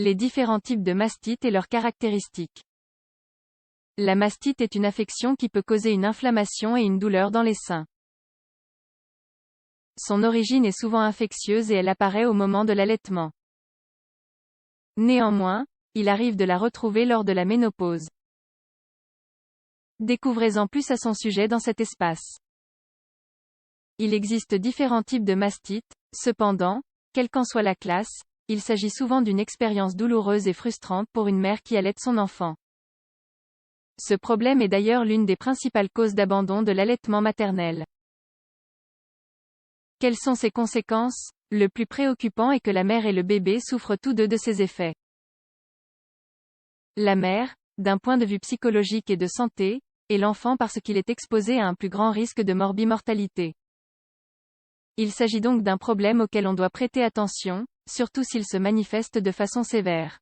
Les différents types de mastite et leurs caractéristiques. La mastite est une affection qui peut causer une inflammation et une douleur dans les seins. Son origine est souvent infectieuse et elle apparaît au moment de l'allaitement. Néanmoins, il arrive de la retrouver lors de la ménopause. Découvrez-en plus à son sujet dans cet espace. Il existe différents types de mastite, cependant, quelle qu'en soit la classe, il s'agit souvent d'une expérience douloureuse et frustrante pour une mère qui allaite son enfant. Ce problème est d'ailleurs l'une des principales causes d'abandon de l'allaitement maternel. Quelles sont ses conséquences? Le plus préoccupant est que la mère et le bébé souffrent tous deux de ces effets. La mère, d'un point de vue psychologique et de santé, et l'enfant parce qu'il est exposé à un plus grand risque de morbimortalité. Il s'agit donc d'un problème auquel on doit prêter attention, surtout s'il se manifeste de façon sévère.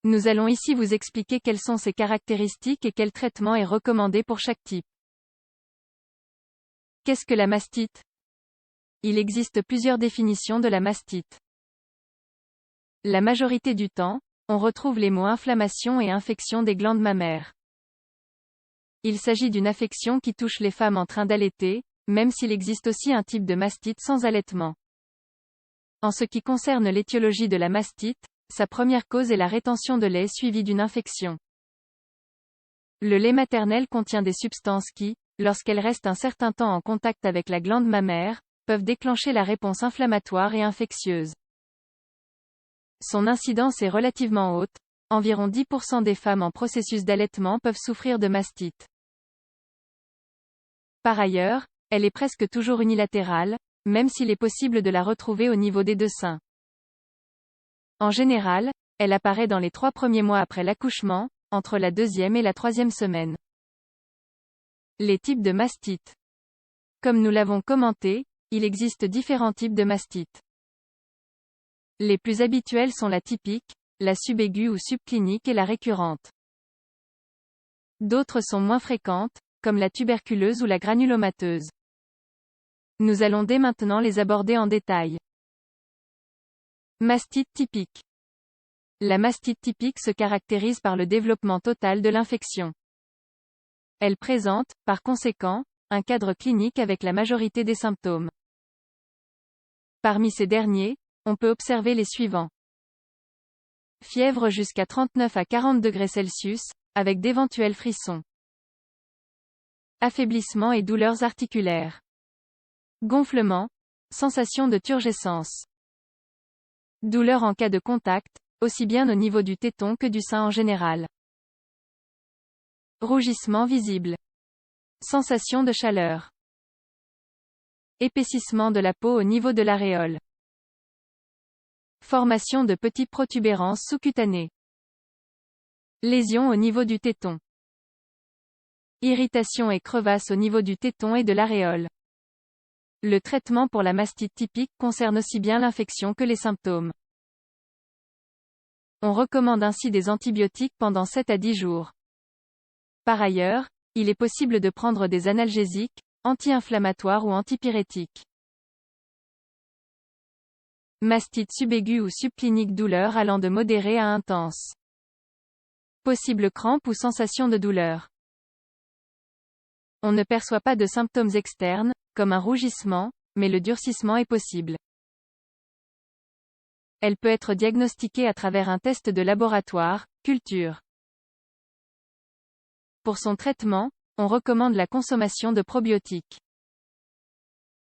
Nous allons ici vous expliquer quelles sont ses caractéristiques et quel traitement est recommandé pour chaque type. Qu'est-ce que la mastite? Il existe plusieurs définitions de la mastite. La majorité du temps, on retrouve les mots inflammation et infection des glandes mammaires. Il s'agit d'une affection qui touche les femmes en train d'allaiter, même s'il existe aussi un type de mastite sans allaitement. En ce qui concerne l'étiologie de la mastite, sa première cause est la rétention de lait suivie d'une infection. Le lait maternel contient des substances qui, lorsqu'elles restent un certain temps en contact avec la glande mammaire, peuvent déclencher la réponse inflammatoire et infectieuse. Son incidence est relativement haute, environ 10% des femmes en processus d'allaitement peuvent souffrir de mastite. Par ailleurs, elle est presque toujours unilatérale, même s'il est possible de la retrouver au niveau des deux seins. En général, elle apparaît dans les 3 premiers mois après l'accouchement, entre la 2e et la 3e semaine. Les types de mastite. Comme nous l'avons commenté, il existe différents types de mastite. Les plus habituels sont la typique, la subaiguë ou subclinique et la récurrente. D'autres sont moins fréquentes, comme la tuberculeuse ou la granulomateuse. Nous allons dès maintenant les aborder en détail. Mastite typique. La mastite typique se caractérise par le développement total de l'infection. Elle présente, par conséquent, un cadre clinique avec la majorité des symptômes. Parmi ces derniers, on peut observer les suivants. Fièvre jusqu'à 39 à 40 degrés Celsius, avec d'éventuels frissons. Affaiblissement et douleurs articulaires. Gonflement, sensation de turgescence. Douleur en cas de contact, aussi bien au niveau du téton que du sein en général. Rougissement visible. Sensation de chaleur. Épaississement de la peau au niveau de l'aréole. Formation de petites protubérances sous-cutanées. Lésions au niveau du téton. Irritation et crevasse au niveau du téton et de l'aréole. Le traitement pour la mastite typique concerne aussi bien l'infection que les symptômes. On recommande ainsi des antibiotiques pendant 7 à 10 jours. Par ailleurs, il est possible de prendre des analgésiques, anti-inflammatoires ou antipyrétiques. Mastite subaiguë ou subclinique, douleur allant de modérée à intense. Possible crampe ou sensation de douleur. On ne perçoit pas de symptômes externes, comme un rougissement, mais le durcissement est possible. Elle peut être diagnostiquée à travers un test de laboratoire, culture. Pour son traitement, on recommande la consommation de probiotiques.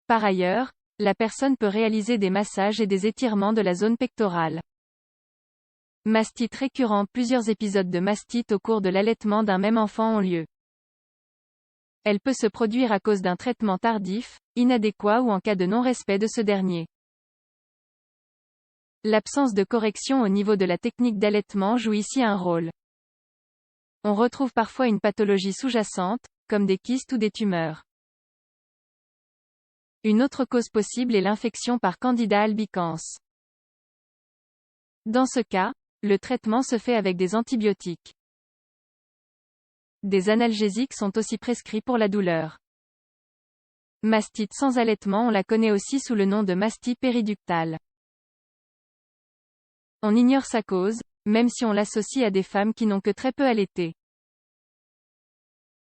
Par ailleurs, la personne peut réaliser des massages et des étirements de la zone pectorale. Mastite récurrent. Plusieurs épisodes de mastite au cours de l'allaitement d'un même enfant ont lieu. Elle peut se produire à cause d'un traitement tardif, inadéquat ou en cas de non-respect de ce dernier. L'absence de correction au niveau de la technique d'allaitement joue ici un rôle. On retrouve parfois une pathologie sous-jacente, comme des kystes ou des tumeurs. Une autre cause possible est l'infection par Candida albicans. Dans ce cas, le traitement se fait avec des antibiotiques. Des analgésiques sont aussi prescrits pour la douleur. Mastite sans allaitement, on la connaît aussi sous le nom de mastite périductale. On ignore sa cause, même si on l'associe à des femmes qui n'ont que très peu allaité.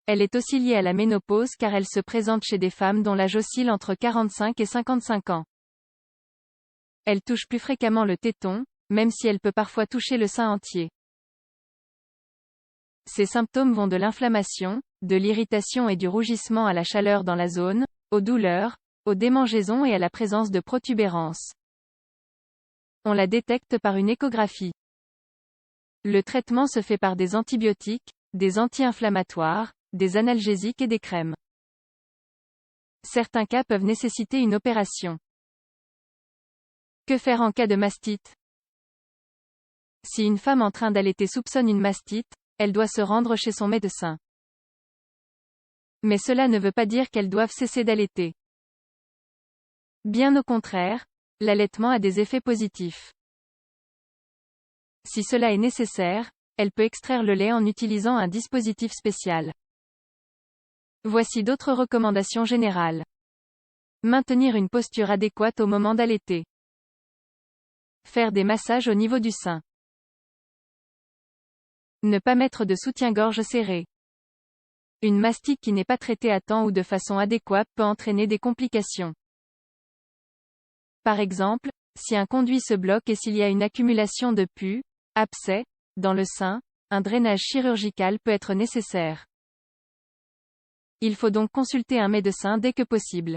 Elle est aussi liée à la ménopause car elle se présente chez des femmes dont l'âge oscille entre 45 et 55 ans. Elle touche plus fréquemment le téton, même si elle peut parfois toucher le sein entier. Ces symptômes vont de l'inflammation, de l'irritation et du rougissement à la chaleur dans la zone, aux douleurs, aux démangeaisons et à la présence de protubérances. On la détecte par une échographie. Le traitement se fait par des antibiotiques, des anti-inflammatoires, des analgésiques et des crèmes. Certains cas peuvent nécessiter une opération. Que faire en cas de mastite? Si une femme en train d'allaiter soupçonne une mastite, elle doit se rendre chez son médecin. Mais cela ne veut pas dire qu'elles doivent cesser d'allaiter. Bien au contraire, l'allaitement a des effets positifs. Si cela est nécessaire, elle peut extraire le lait en utilisant un dispositif spécial. Voici d'autres recommandations générales. Maintenir une posture adéquate au moment d'allaiter. Faire des massages au niveau du sein. Ne pas mettre de soutien-gorge serré. Une mastite qui n'est pas traitée à temps ou de façon adéquate peut entraîner des complications. Par exemple, si un conduit se bloque et s'il y a une accumulation de pus, abcès, dans le sein, un drainage chirurgical peut être nécessaire. Il faut donc consulter un médecin dès que possible.